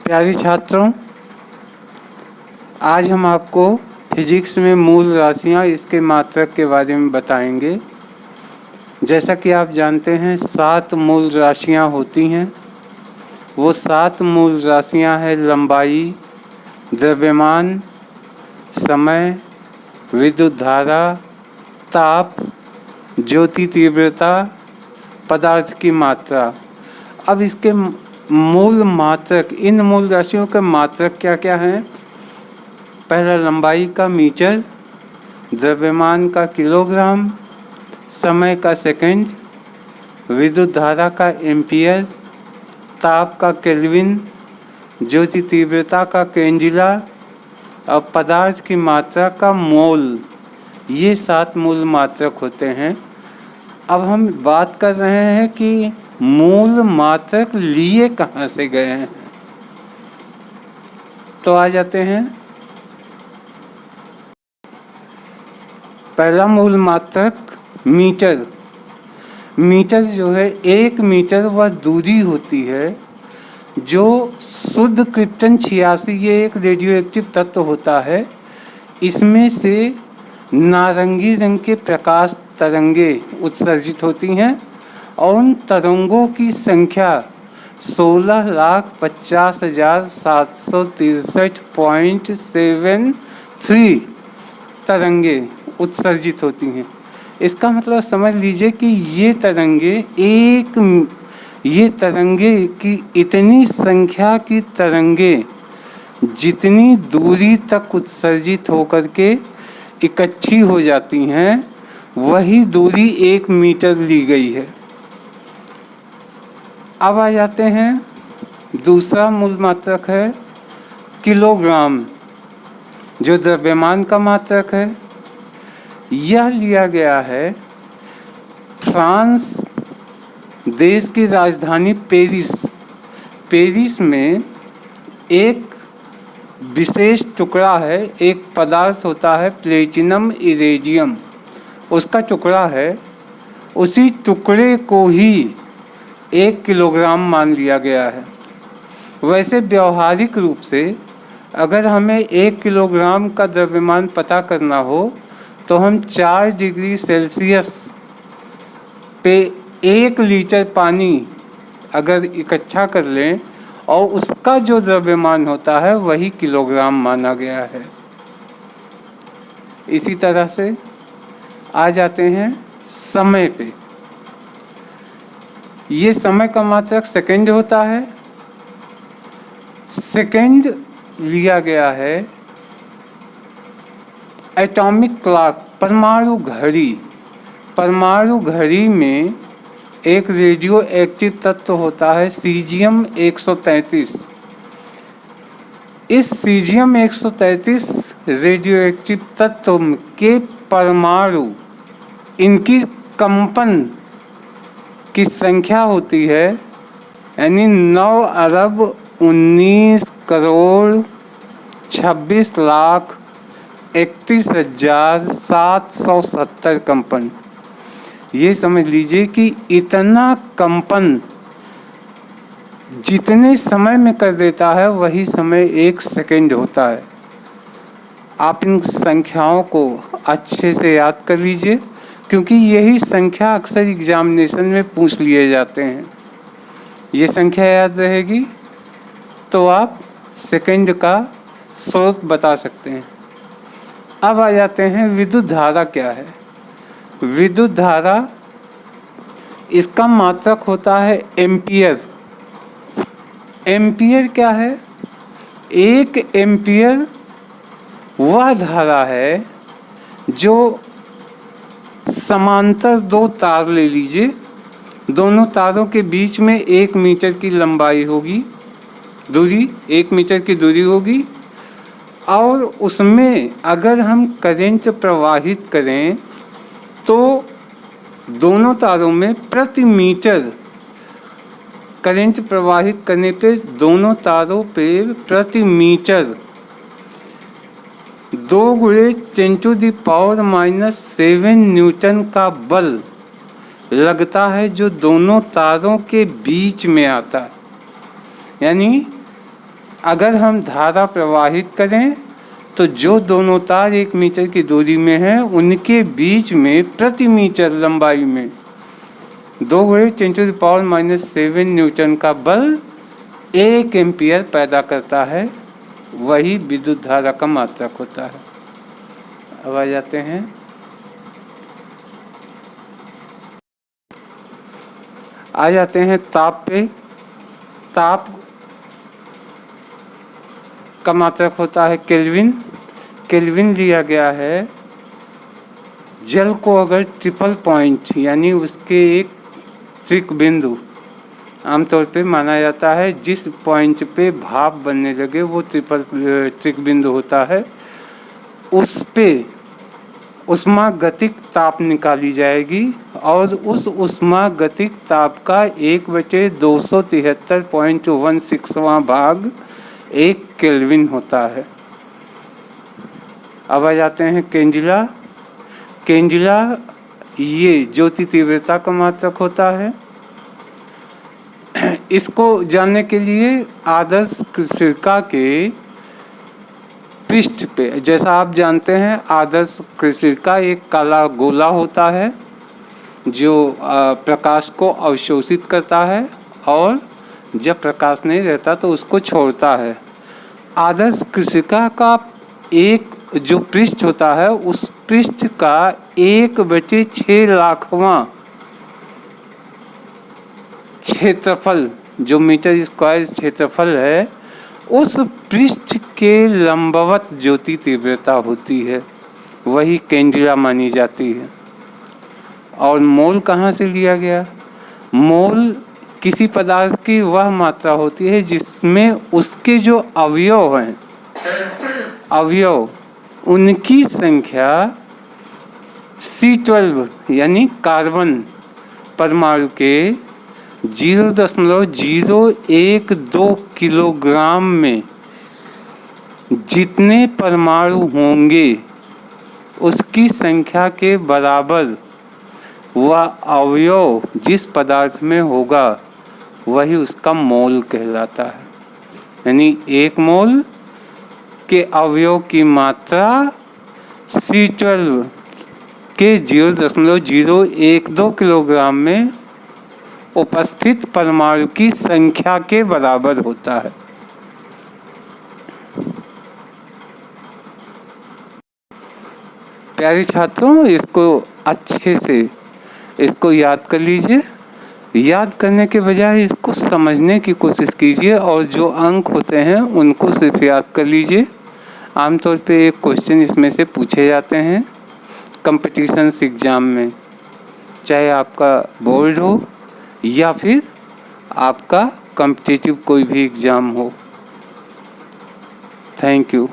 प्यारे छात्रों, आज हम आपको फिजिक्स में मूल राशियां इसके मात्रक के बारे में बताएंगे। जैसा कि आप जानते हैं 7 मूल राशियां होती हैं। वो 7 मूल राशियां हैं लंबाई, द्रव्यमान, समय, विद्युत धारा, ताप, ज्योति तीव्रता, पदार्थ की मात्रा। अब इसके मूल मात्रक, इन मूल राशियों के मात्रक क्या क्या हैं? पहला लंबाई का मीटर, द्रव्यमान का किलोग्राम, समय का सेकंड, विद्युत धारा का एम्पियर, ताप का केल्विन, ज्योति तीव्रता का केंजिला और पदार्थ की मात्रा का मोल। ये 7 मूल मात्रक होते हैं। अब हम बात कर रहे हैं कि मूल मात्रक लिए कहाँ से गए हैं। तो आ जाते हैं। पहला मूल मात्रक मीटर। मीटर जो है 1 मीटर वह दूरी होती है जो शुद्ध क्रिप्टन 86, ये एक रेडियो एक्टिव तत्व होता है। इसमें से नारंगी रंग के प्रकाश तरंगे उत्सर्जित होती हैं और उन तरंगों की संख्या 16,50,763.73 तरंगे उत्सर्जित होती हैं। इसका मतलब समझ लीजिए कि ये तरंगे की इतनी संख्या की तरंगे जितनी दूरी तक उत्सर्जित होकर के इकट्ठी हो जाती हैं, वही दूरी 1 मीटर ली गई है। अब आ जाते हैं, दूसरा मूल मात्रक है किलोग्राम, जो द्रव्यमान का मात्रक है। यह लिया गया है फ्रांस देश की राजधानी पेरिस में एक विशेष टुकड़ा है, एक पदार्थ होता है प्लेटिनम इरेडियम, उसका टुकड़ा है। उसी टुकड़े को ही 1 किलोग्राम मान लिया गया है। वैसे व्यवहारिक रूप से अगर हमें 1 किलोग्राम का द्रव्यमान पता करना हो तो हम 4 डिग्री सेल्सियस पे 1 लीटर पानी अगर इकट्ठा कर लें और उसका जो द्रव्यमान होता है वही किलोग्राम माना गया है। इसी तरह से आ जाते हैं समय पे। ये समय का मात्रक सेकंड होता है। सेकंड लिया गया है एटॉमिक क्लॉक, परमाणु घड़ी। परमाणु घड़ी में एक रेडियो एक्टिव तत्व होता है सीजियम 133। इस सीजियम 133 रेडियो एक्टिव तत्व के परमाणु, इनकी कंपन की संख्या होती है यानी 9,19,31,31,770 कंपन। ये समझ लीजिए कि इतना कंपन जितने समय में कर देता है वही समय 1 सेकंड होता है। आप इन संख्याओं को अच्छे से याद कर लीजिए, क्योंकि यही संख्या अक्सर एग्जामिनेशन में पूछ लिए जाते हैं। ये संख्या याद रहेगी तो आप सेकंड का स्रोत बता सकते हैं। अब आ जाते हैं विद्युत धारा क्या है। विद्युत धारा, इसका मात्रक होता है एम्पियर। एम्पियर क्या है? 1 एम्पियर वह धारा है जो समांतर 2 तार ले लीजिए, दोनों तारों के बीच में 1 मीटर की लंबाई होगी, दूरी 1 मीटर की दूरी होगी, और उसमें अगर हम करंट प्रवाहित करें तो दोनों तारों में प्रति मीटर करंट प्रवाहित करने पे दोनों तारों पे प्रति मीटर 2 × 10⁻⁷ न्यूटन का बल लगता है, जो दोनों तारों के बीच में आता है। यानी अगर हम धारा प्रवाहित करें तो जो दोनों तार 1 मीटर की दूरी में हैं उनके बीच में प्रति मीटर लंबाई में 2×10⁻⁷ न्यूटन का बल 1 एम्पीयर पैदा करता है। वही विद्युत धारा का मात्रक होता है। अब आ जाते हैं ताप पे। ताप का मात्रक होता है केल्विन। केल्विन लिया गया है जल को अगर ट्रिपल पॉइंट यानी उसके एक त्रिक बिंदु आमतौर पे माना जाता है, जिस पॉइंट पे भाप बनने लगे वो त्रिक बिंदु होता है, उस पे उष्मागतिक ताप निकाली जाएगी और उस उष्मागतिक ताप का 1/273.16वां भाग 1 केल्विन होता है। अब आ जाते हैं केंडिला। केंडिला ये ज्योति तीव्रता का मात्रक होता है। इसको जानने के लिए आदर्श कृषिका के पृष्ठ पे, जैसा आप जानते हैं आदर्श कृषिका एक काला गोला होता है जो प्रकाश को अवशोषित करता है और जब प्रकाश नहीं रहता तो उसको छोड़ता है। आदर्श कृषिका का एक जो पृष्ठ होता है उस पृष्ठ का 1/6 लाखवां क्षेत्रफल, जो मीटर स्क्वायर क्षेत्रफल है, उस पृष्ठ के लंबवत ज्योति तीव्रता होती है। वही केंडिला मानी जाती है। और मोल कहाँ से लिया गया? मोल किसी पदार्थ की वह मात्रा होती है जिसमें उसके जो अवयव हैं, उनकी संख्या C12 यानी कार्बन परमाणु के 0.012 किलोग्राम में जितने परमाणु होंगे उसकी संख्या के बराबर वह अवयव जिस पदार्थ में होगा वही उसका मोल कहलाता है। यानी 1 मोल के अवयव की मात्रा C12 के 0.012 किलोग्राम में उपस्थित परमाणु की संख्या के बराबर होता है। प्यारे छात्रों, इसको अच्छे से इसको याद कर लीजिए। याद करने के बजाय इसको समझने की कोशिश कीजिए और जो अंक होते हैं उनको सिर्फ याद कर लीजिए। आमतौर पे एक क्वेश्चन इसमें से पूछे जाते हैं कंपटीशन्स एग्ज़ाम में, चाहे आपका बोर्ड हो या फिर आपका कॉम्पिटिटिव कोई भी एग्ज़ाम हो। Thank you.